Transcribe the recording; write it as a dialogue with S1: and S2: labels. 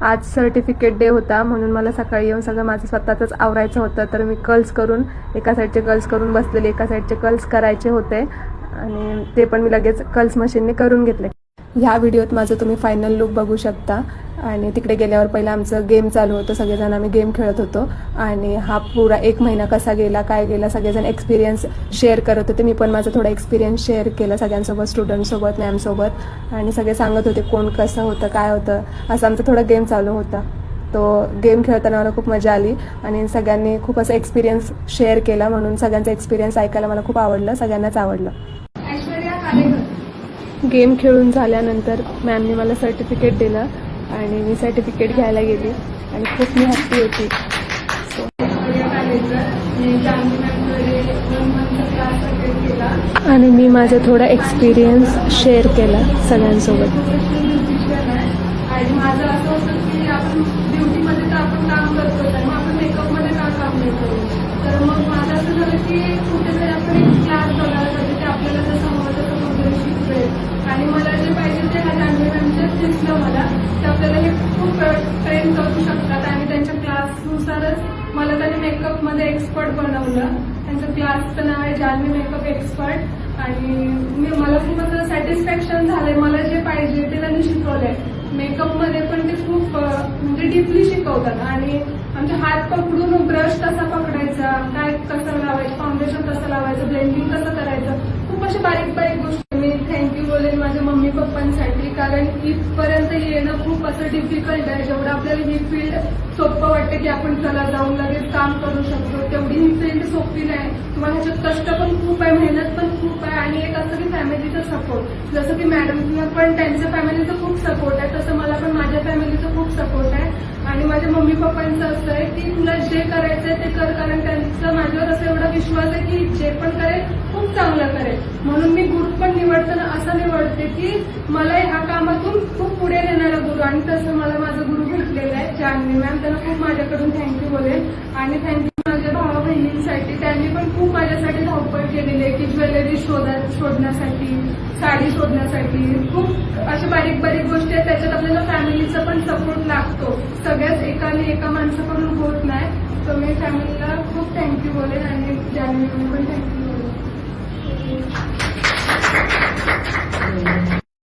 S1: आज certificate day होता म्हणून मला सकाळी येऊन सगळं माझं स्वतःच आवरायचं होतं. तर मी कर्ल्स करून एका साईडचे कर्ल्स करून बसलेले, एका साईडचे कर्ल्स करायचे होते आणि ते पण मी लगेच कर्ल्स मशीनने करून घेतले. ह्या व्हिडिओत माझं तुम्ही फायनल लुक बघू शकता. आणि तिकडे गेल्यावर पहिलं आमचं गेम चालू होतं, सगळेजण आम्ही गेम खेळत होतो आणि हा पुरा 1 महिना कसा गेला काय गेला सगळेजण एक्सपिरियन्स शेअर करत होते. मी पण माझा थोडा एक्सपिरियन्स शेअर केला सगळ्यांसोबत, स्टुडंटसोबत, मॅमसोबत, आणि सगळे सांगत होते कोण कसं होतं काय होतं. असं आमचा थोडा गेम चालू होता. तो गेम खेळताना मला खूप मजा आली आणि सगळ्यांनी खूप असं एक्सपिरियन्स शेअर केला म्हणून सगळ्यांचा एक्सपिरियन्स ऐकायला मला खूप आवडलं, सगळ्यांनाच आवडलं. गेम खेळून झाल्यानंतर मॅमने मला सर्टिफिकेट दिलं आणि मी सर्टिफिकेट घ्यायला गेली आणि खूप मी हॅप्पी होती. आणि मी माझा थोडा एक्सपिरियन्स शेअर केला सगळ्यांसोबत.
S2: आणि माझं असं होतं की आपण ब्युटीमध्ये तर आपण काम करतो तर मग आपण मेकअपमध्ये का काम नाही करू. तर मग माझं असं झालं की कुठेतरी आपण एक क्लास बघायला पाहिजे ते आपल्याला जसं हवं तसं वगैरे शिकवेल. आणि मला जे पाहिजे ते ह्या जान्हवीमॅमच्याच दिसलं मला की आपल्याला हे खूप ट्रेन करू शकतात आणि त्यांच्या क्लासनुसारच मला त्यांनी मेकअपमध्ये एक्सपर्ट बनवलं. त्यांचं क्लासचं नाव आहे जान्हवी मेकअप एक्सपर्ट आणि मला खूप असं सॅटिस्फॅक्शन झालंय. मला जे पाहिजे ते त्यांनी शिकवलंय. मेकअपमध्ये पण ते खूप म्हणजे डीपली शिकवतात आणि आमचे हात पकडून ब्रश कसा पकडायचा, काय कसं लावायचं, फाउंडेशन कसं लावायचं, ब्लेंडिंग कसं करायचं, खूप अशा बारीक बारीक गोष्टी. मी थँक्यू बोलेन माझ्या मम्मी पप्पांसाठी, कारण इथपर्यंत येणं खूप असं डिफिकल्ट आहे. जेवढं आपल्याला ही फील्ड सोपं वाटतं की आपण चला जाऊन लगेच काम करू शकतो, तेवढी ही फील्ड सोपी नाही. तुम्हाला ह्याच्यात कष्ट पण खूप आहे, मेहनत पण खूप आहे आणि एक असं की फॅमिलीचा सपोर्ट. जसं की मॅडमला पण त्यांच्या फॅमिलीचा खूप सपोर्ट आहे तसं मला पण माझ्या फॅमिलीचा खूप सपोर्ट आहे. आणि माझ्या मम्मी पप्पांचं असं आहे की तुला जे करायचंय ते कर, कारण त्यांचा माझ्यावर असं एवढा विश्वास आहे की जे पण करेल खूप चांगलं करेल. म्हणून मी गुरु पण निवडताना असं निवडते की मला ह्या कामातून खूप पुढे नेणारा गुरु, आणि तसं मला माझं गुरु भेटलेलं आहे जान्हवी मॅम. त्यांना खूप माझ्याकडून थँक्यू बोलेल. आणि थँक्यू माझ्या भावा बहिणींसाठी, त्यांनी पण खूप माझ्यासाठी धावपळ केलेली आहे की ज्वेलरी शोधण्यासाठी, साडी शोधण्यासाठी. खूप अशा बारीक बारीक गोष्टी आहेत, त्याच्यात आपल्याला फॅमिलीचा पण सपोर्ट लागतो. सगळ्याच एका माणसाकडून होत नाही. तर मी फॅमिलीला खूप थँक्यू बोलेन आणि जान्हवी पण थँक्यू बोलेन.